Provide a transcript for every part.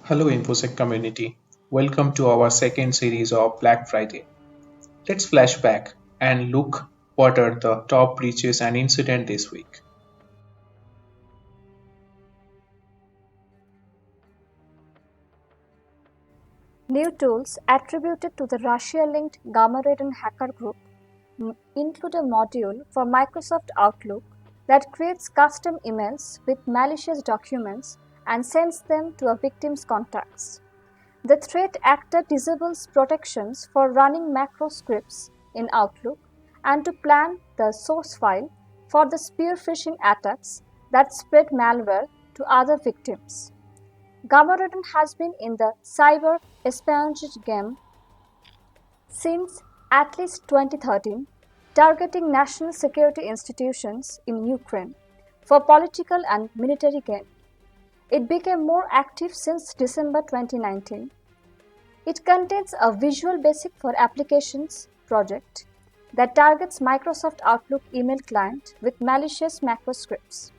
Hello InfoSec community. Welcome to our second series of Black Friday. Let's flash back and look what are the top breaches and incident this week. New tools attributed to the Russia-linked Gamma-ridden hacker group include a module for Microsoft Outlook that creates custom emails with malicious documents and sends them to a victim's contacts. The threat actor disables protections for running macro scripts in Outlook and to plan the source file for the spear phishing attacks that spread malware to other victims. Gamma-ridden has been in the cyber espionage game since at least 2013, targeting national security institutions in Ukraine for political and military gain. It became more active since December 2019. It contains a Visual Basic for Applications project that targets Microsoft Outlook email client with malicious macro scripts.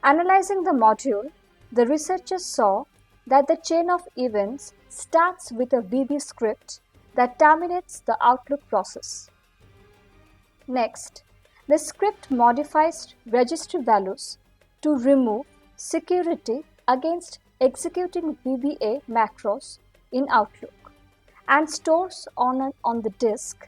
Analyzing the module, the researchers saw that the chain of events starts with a VB script that terminates the Outlook process. Next, the script modifies registry values to remove security against executing VBA macros in Outlook and stores on the disk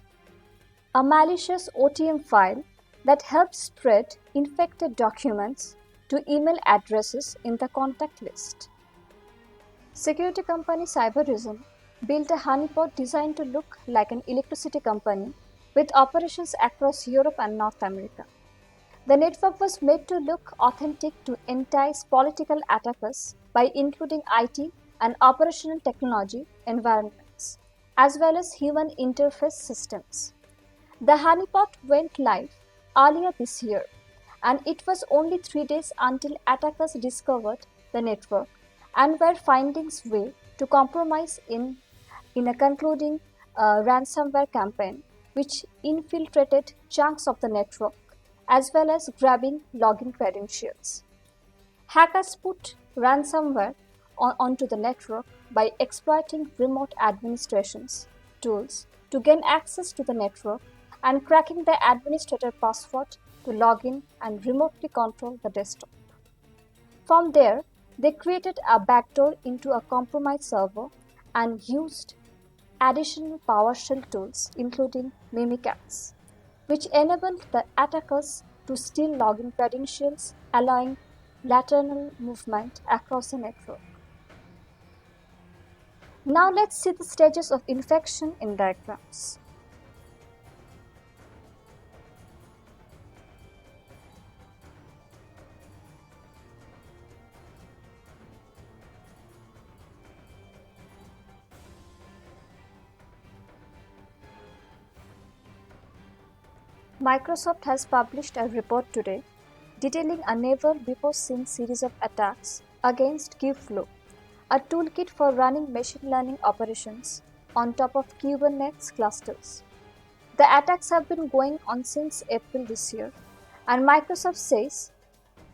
a malicious OTM file that helps spread infected documents to email addresses in the contact list. Security company Cyberism built a honeypot designed to look like an electricity company with operations across Europe and North America. The network was made to look authentic to entice political attackers by including IT and operational technology environments, as well as human interface systems. The honeypot went live earlier this year, and it was only 3 days until attackers discovered the network and were finding way to compromise in a concluding ransomware campaign which infiltrated chunks of the network as well as grabbing login credentials. Hackers put ransomware onto the network by exploiting remote administrations tools to gain access to the network and cracking the administrator password to log in and remotely control the desktop. From there, they created a backdoor into a compromised server and used additional PowerShell tools, including Mimikatz, which enabled the attackers to steal login credentials, allowing lateral movement across the network. Now let's see the stages of infection in diagrams. Microsoft has published a report today detailing a never-before-seen series of attacks against Kubeflow, a toolkit for running machine learning operations on top of Kubernetes clusters. The attacks have been going on since April this year, and Microsoft says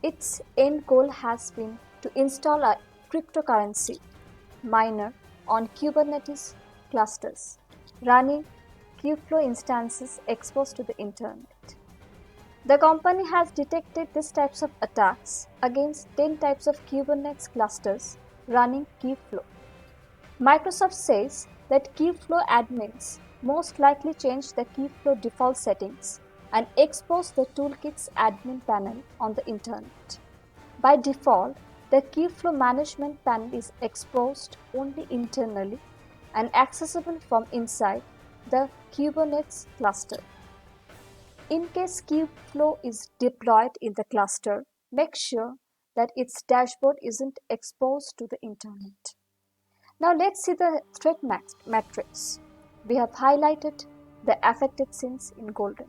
its end goal has been to install a cryptocurrency miner on Kubernetes clusters, running Kubeflow instances exposed to the internet. The company has detected these types of attacks against 10 types of Kubernetes clusters running Kubeflow. Microsoft says that Kubeflow admins most likely changed the Kubeflow default settings and exposed the toolkit's admin panel on the internet. By default, the Kubeflow management panel is exposed only internally and accessible from inside the Kubernetes cluster. In case Kubeflow is deployed in the cluster, make sure that its dashboard isn't exposed to the internet. Now let's see the threat matrix. We have highlighted the affected scenes in golden.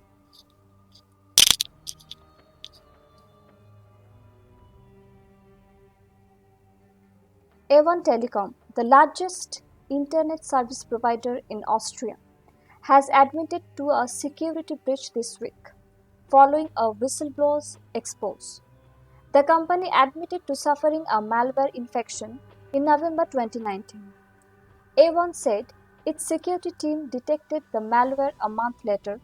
A1 Telecom, the largest internet service provider in Austria, has admitted to a security breach this week, following a whistleblower's expose. The company admitted to suffering a malware infection In November 2019, A1 said its security team detected the malware a month later,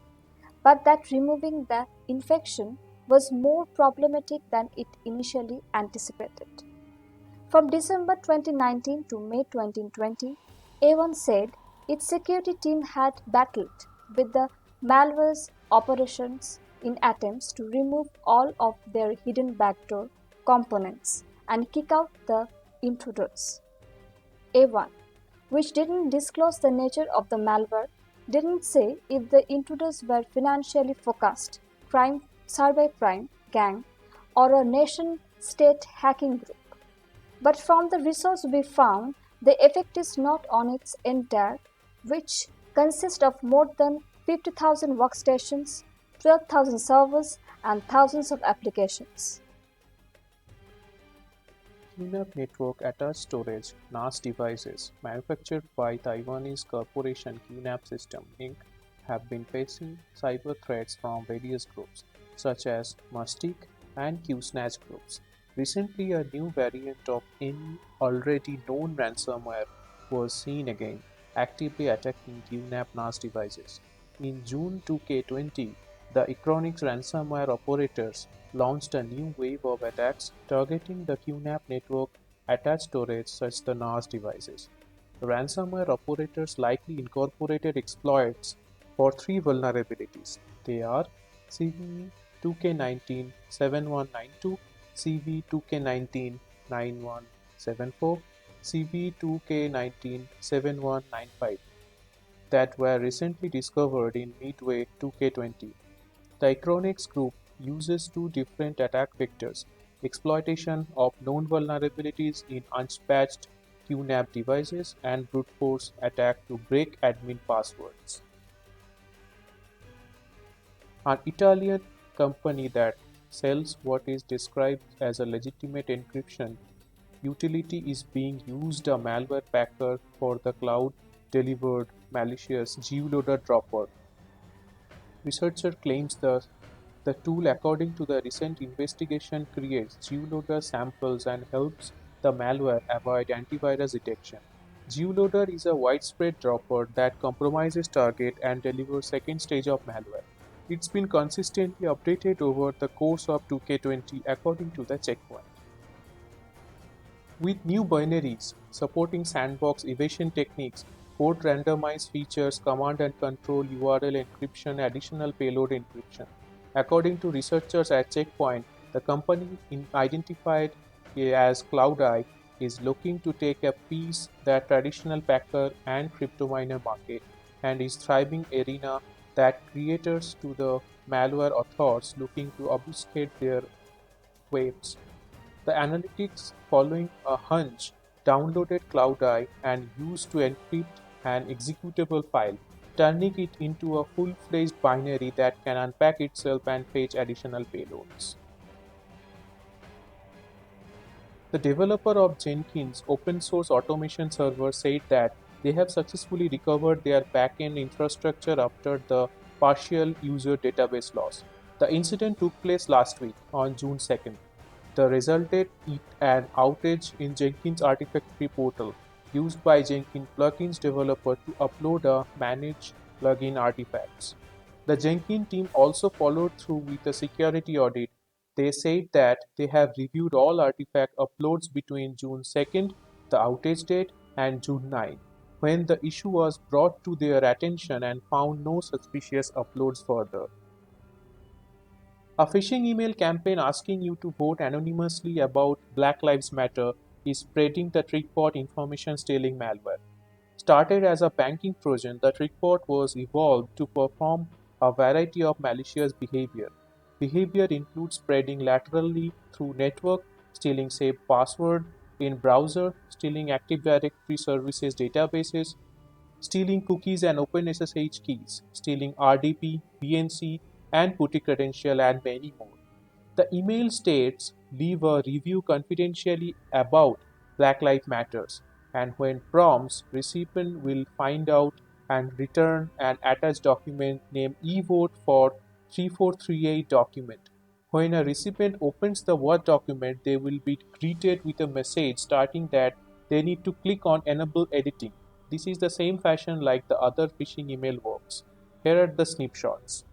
but that removing the infection was more problematic than it initially anticipated. From December 2019 to May 2020, A1 said its security team had battled with the malware's operations in attempts to remove all of their hidden backdoor components and kick out the intruders. A1, which didn't disclose the nature of the malware, didn't say if the intruders were financially focused, cybercrime gang, or a nation-state hacking group. But from the resource we found, the effect is not on its entire, which consists of more than 50,000 workstations, 12,000 servers, and thousands of applications. QNAP network attached storage NAS devices manufactured by Taiwanese corporation QNAP System Inc. have been facing cyber threats from various groups such as Mustic and QSnatch groups. Recently, a new variant of any already known ransomware was seen again, actively attacking QNAP NAS devices. In June 2020, the Economics ransomware operators launched a new wave of attacks targeting the QNAP network attached storage such as the NAS devices. The ransomware operators likely incorporated exploits for three vulnerabilities. They are CVE 2K19 7192, CV2K19 9174, CV2K19 7195 that were recently discovered in Midway 2K20. The Acronix group uses two different attack vectors: exploitation of known vulnerabilities in unpatched QNAP devices and brute force attack to break admin passwords. An Italian company that sells what is described as a legitimate encryption utility is being used a malware packer for the cloud-delivered malicious GeoLoader dropper. Researcher claims the tool, according to the recent investigation, creates GeoLoader samples and helps the malware avoid antivirus detection. GeoLoader is a widespread dropper that compromises target and delivers second stage of malware. It's been consistently updated over the course of 2K20 according to the checkpoint. With new binaries supporting sandbox evasion techniques, code randomized features, command and control, URL encryption, additional payload encryption. According to researchers at Checkpoint, the company identified as CloudEye is looking to take a piece that traditional packer and cryptominer market and is thriving arena that creators to the malware authors looking to obfuscate their waves. The analytics following a hunch downloaded CloudEye and used to encrypt an executable file, turning it into a full-fledged binary that can unpack itself and fetch additional payloads. The developer of Jenkins open source automation server said that they have successfully recovered their backend infrastructure after the partial user database loss. The incident took place last week on June 2nd. The resulted in an outage in Jenkins Artifactory portal used by Jenkins plugins developer to upload a manage plugin artifacts. The Jenkins team also followed through with a security audit. They said that they have reviewed all artifact uploads between June 2nd, the outage date, and June 9, when the issue was brought to their attention and found no suspicious uploads further. A phishing email campaign asking you to vote anonymously about Black Lives Matter is spreading the TrickBot information stealing malware. Started as a banking Trojan, the TrickBot was evolved to perform a variety of malicious behavior. Behavior includes spreading laterally through network, stealing saved password in browser, stealing Active Directory services databases, stealing cookies and OpenSSH keys, stealing RDP, BNC, and PuTTY credential, and many more. The email states leave a review confidentially about Black Lives Matters, and when prompts, recipient will find out and return an attached document named eVote for 3438 document. When a recipient opens the Word document, they will be greeted with a message stating that they need to click on Enable Editing. This is the same fashion like the other phishing email works. Here are the snapshots.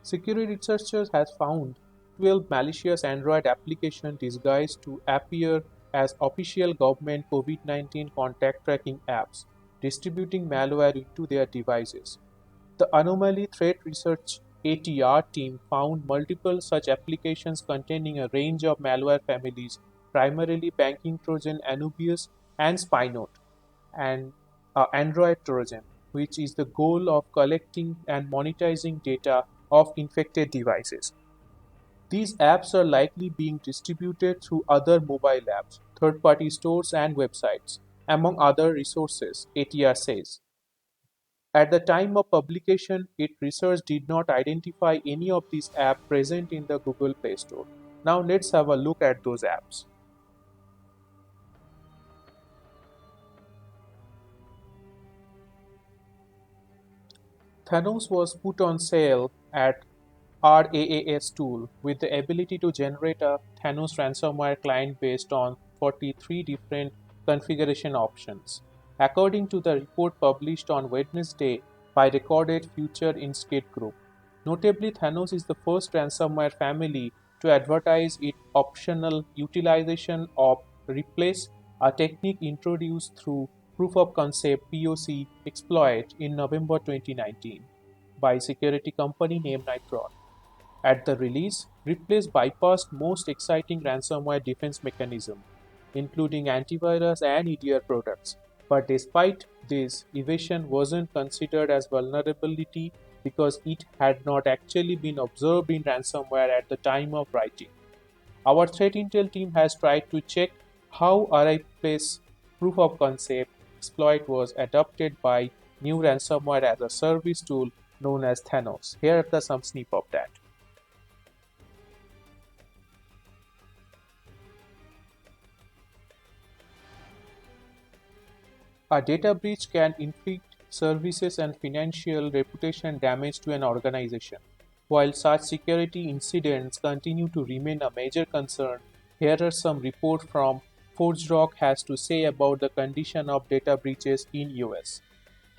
Security researchers has found 12 malicious Android applications disguised to appear as official government COVID-19 contact tracking apps, distributing malware into their devices. The Anomaly Threat Research ATR team found multiple such applications containing a range of malware families, primarily banking Trojan Anubius and Spinote, and Android Trojan, which is the goal of collecting and monetizing data of infected devices. These apps are likely being distributed through other mobile apps, third party stores, and websites, among other resources, ATR says. At the time of publication, its research did not identify any of these apps present in the Google Play Store. Now let's have a look at those apps. Thanos was put on sale at RAAS tool with the ability to generate a Thanos ransomware client based on 43 different configuration options. According to the report published on Wednesday by Recorded Future Inskate Group, notably Thanos is the first ransomware family to advertise its optional utilization of replace, a technique introduced through proof of concept POC exploit in November 2019 by security company named Nitron. At the release, Replace bypassed most exciting ransomware defense mechanisms, including antivirus and EDR products. But despite this, evasion wasn't considered as vulnerability because it had not actually been observed in ransomware at the time of writing. Our threat intel team has tried to check how RIPlace proof of concept exploit was adopted by new ransomware as a service tool known as Thanos. Here are some snip of that. A data breach can inflict services and financial reputation damage to an organization. While such security incidents continue to remain a major concern, here are some reports from ForgeRock has to say about the condition of data breaches in US.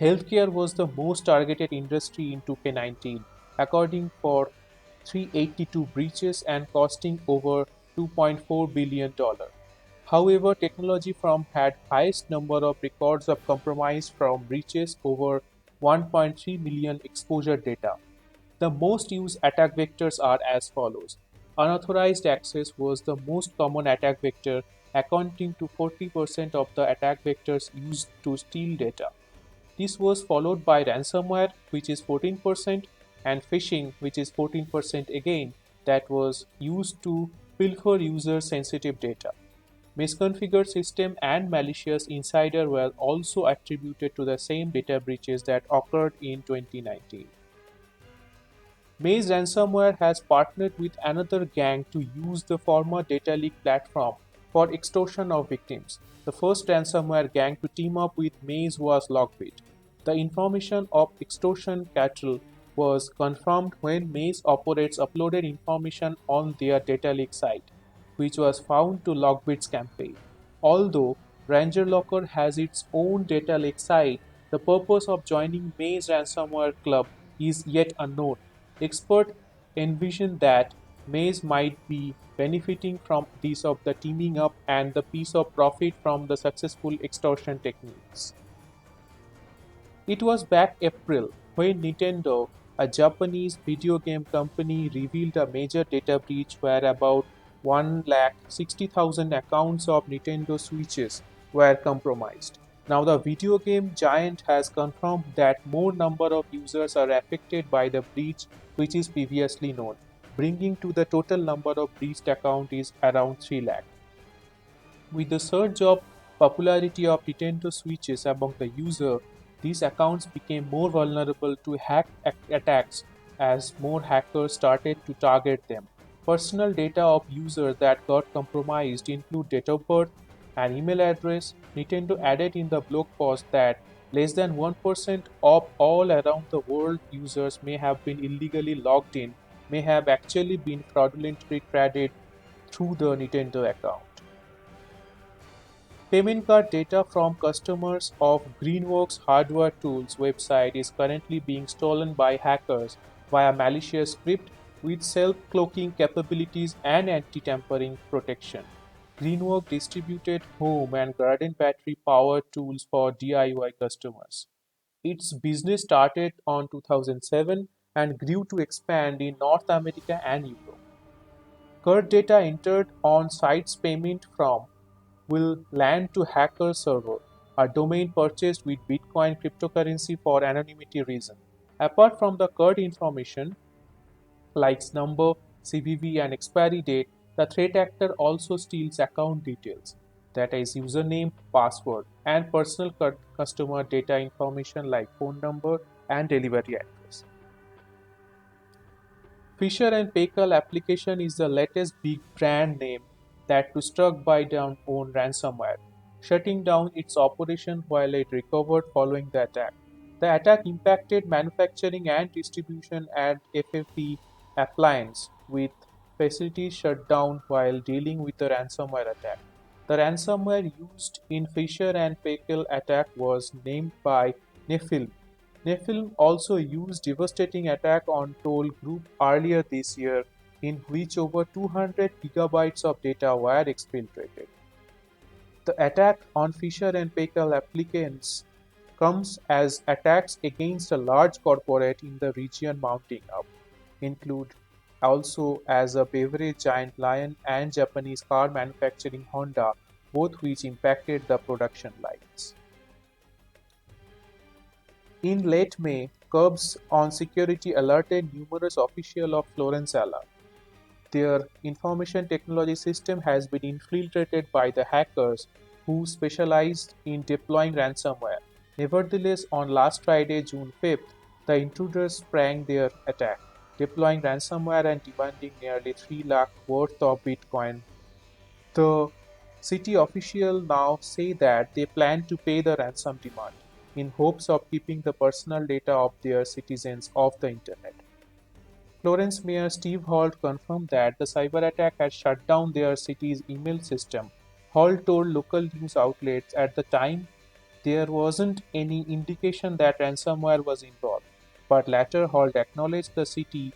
Healthcare was the most targeted industry in 2K19, according for 382 breaches and costing over $2.4 billion. However, technology firm had highest number of records of compromise from breaches over 1.3 million exposure data. The most used attack vectors are as follows. Unauthorized access was the most common attack vector, accounting to 40% of the attack vectors used to steal data. This was followed by ransomware, which is 14%, and phishing, which is 14% again, that was used to pilfer user sensitive data. Misconfigured system and malicious insider were also attributed to the same data breaches that occurred in 2019. Maze Ransomware has partnered with another gang to use the former data leak platform for extortion of victims. The first ransomware gang to team up with Maze was Lockbit. The information of extortion cattle was confirmed when Maze operators uploaded information on their data leak site, which was found to Lockbit's campaign. Although Ranger Locker has its own data lake site, the purpose of joining Maze Ransomware Club is yet unknown. Experts envision that Maze might be benefiting from this of the teaming up and the piece of profit from the successful extortion techniques. It was back April when Nintendo, a Japanese video game company, revealed a major data breach where about 160,000 accounts of Nintendo Switches were compromised. Now, the video game giant has confirmed that more number of users are affected by the breach which is previously known, bringing to the total number of breached accounts is around 3 lakh. With the surge of popularity of Nintendo Switches among the user, these accounts became more vulnerable to attacks as more hackers started to target them. Personal data of users that got compromised include date of birth and email address. Nintendo added in the blog post that Less than 1% of all around the world users may have been illegally logged in, may have actually been fraudulently traded through the Nintendo account. Payment card data from customers of Greenworks Hardware Tools website is currently being stolen by hackers via malicious script with self-cloaking capabilities and anti-tampering protection. Greenworks distributed home and garden battery power tools for DIY customers. Its business started on 2007 and grew to expand in North America and Europe. Card data entered on sites payment from will land to hacker server, a domain purchased with Bitcoin cryptocurrency for anonymity reason. Apart from the card information, like number, CVV, and expiry date, the threat actor also steals account details, that is, username, password, and personal customer data information like phone number and delivery address. Fisher and Paykel application is the latest big brand name that was struck by their own ransomware, shutting down its operation while it recovered following the attack. The attack impacted manufacturing and distribution at FFP Appliance, with facilities shut down while dealing with the ransomware attack. The ransomware used in Fisher and Paykel attack was named by Nephilim. Nephilim also used devastating attack on Toll Group earlier this year, in which over 200 gigabytes of data were exfiltrated. The attack on Fisher and Paykel applicants comes as attacks against a large corporate in the region mounting up, include also as a beverage giant Lion and Japanese car manufacturing Honda, both which impacted the production lines. In late May, curbs on security alerted numerous officials of Florence. Their information technology system has been infiltrated by the hackers who specialized in deploying ransomware. Nevertheless, on last Friday, June 5th, the intruders sprang their attack, deploying ransomware and demanding nearly 3 lakh worth of Bitcoin. The city officials now say that they plan to pay the ransom demand in hopes of keeping the personal data of their citizens off the internet. Florence Mayor Steve Holt confirmed that the cyber attack had shut down their city's email system. Holt told local news outlets at the time there wasn't any indication that ransomware was involved, but later Holt acknowledged the city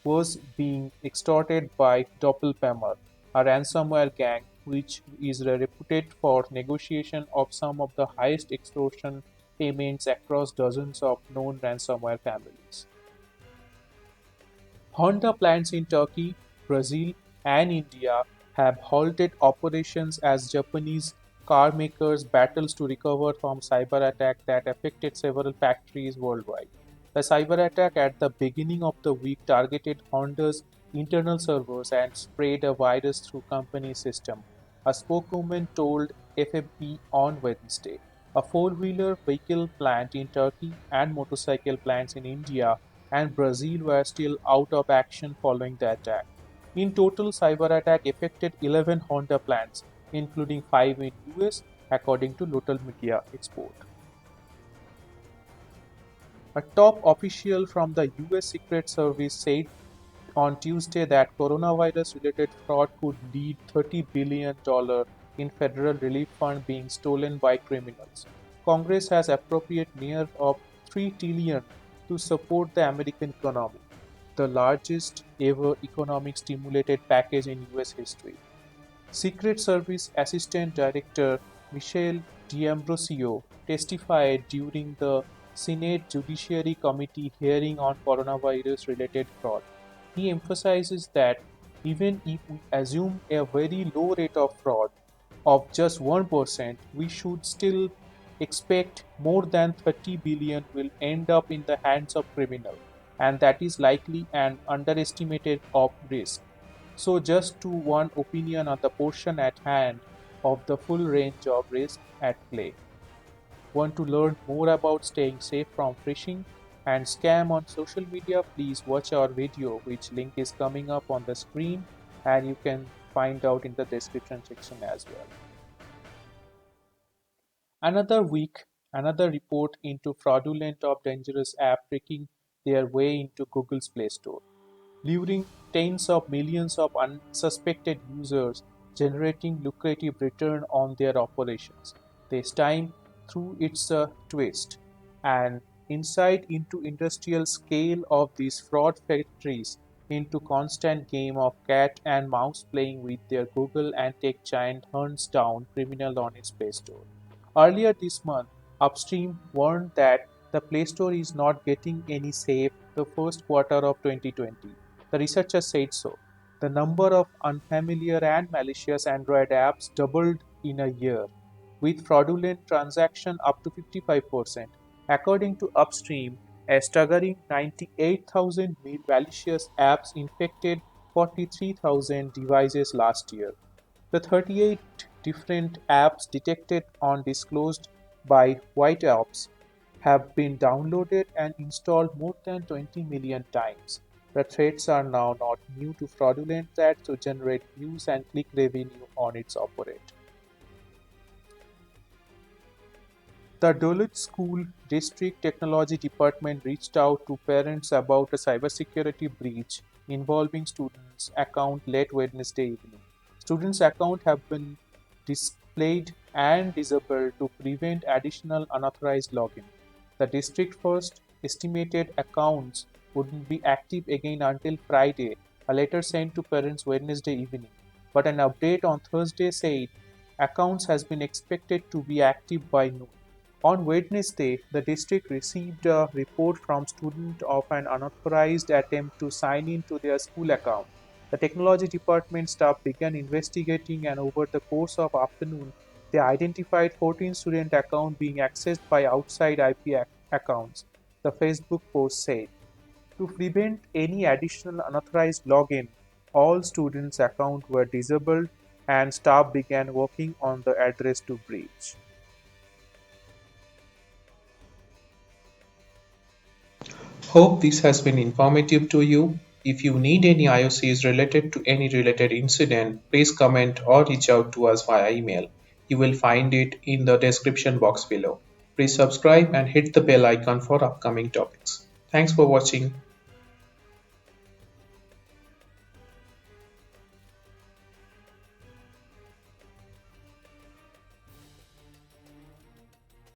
was being extorted by Doppelpammer, a ransomware gang which is reputed for negotiation of some of the highest extortion payments across dozens of known ransomware families. Honda plants in Turkey, Brazil, and India have halted operations as Japanese car makers battles to recover from cyber attack that affected several factories worldwide. The cyber attack at the beginning of the week targeted Honda's internal servers and spread a virus through company system, a spokeswoman told FFP on Wednesday. A four-wheeler vehicle plant in Turkey and motorcycle plants in India and Brazil were still out of action following the attack. In total, cyber attack affected 11 Honda plants, including 5 in US, according to local media export. A top official from the US Secret Service said on Tuesday that coronavirus-related fraud could lead $30 billion in federal relief fund being stolen by criminals. Congress has appropriated near of $3 trillion to support the American economy, the largest ever economic stimulated package in US history. Secret Service Assistant Director Michelle D'Ambrosio testified during the Senate Judiciary Committee hearing on coronavirus related fraud. He emphasizes that even if we assume a very low rate of fraud of just 1%, we should still expect more than 30 billion will end up in the hands of criminals, and that is likely an underestimated of risk. So just to one opinion on the portion at hand of the full range of risk at play. Want to learn more about staying safe from phishing and scam on social media? Please watch our video, which link is coming up on the screen, and you can find out in the description section as well. Another week Another report into fraudulent or dangerous app breaking their way into Google's Play Store, luring tens of millions of unsuspected users, generating lucrative return on their operations. This time, through its twist, an insight into industrial scale of these fraud factories, into constant game of cat and mouse playing with their Google and tech giant hunts down criminal on its Play Store. Earlier this month, Upstream warned that the Play Store is not getting any safe the first quarter of 2020. The researchers said so. The number of unfamiliar and malicious Android apps doubled in a year, with fraudulent transactions up to 55%. According to Upstream, a staggering 98,000 malicious apps infected 43,000 devices last year. The 38 different apps detected on disclosed by White Ops have been downloaded and installed more than 20 million times. The threats are now not new to fraudulent ads to generate views and click revenue on its operate. The Duluth School District Technology Department reached out to parents about a cybersecurity breach involving students' account late Wednesday evening. Students' accounts have been displayed and disabled to prevent additional unauthorized login. The district first estimated accounts wouldn't be active again until Friday, a letter sent to parents Wednesday evening. But an update on Thursday said accounts has been expected to be active by noon. On Wednesday, the district received a report from students of an unauthorized attempt to sign in to their school account. The technology department staff began investigating, and over the course of afternoon, they identified 14 student accounts being accessed by outside IP accounts, the Facebook post said. To prevent any additional unauthorized login, all students' accounts were disabled and staff began working on the address to breach. Hope this has been informative to you. If you need any IOCs related to any related incident, please comment or reach out to us via email. You will find it in the description box below. Please subscribe and hit the bell icon for upcoming topics. Thanks for watching.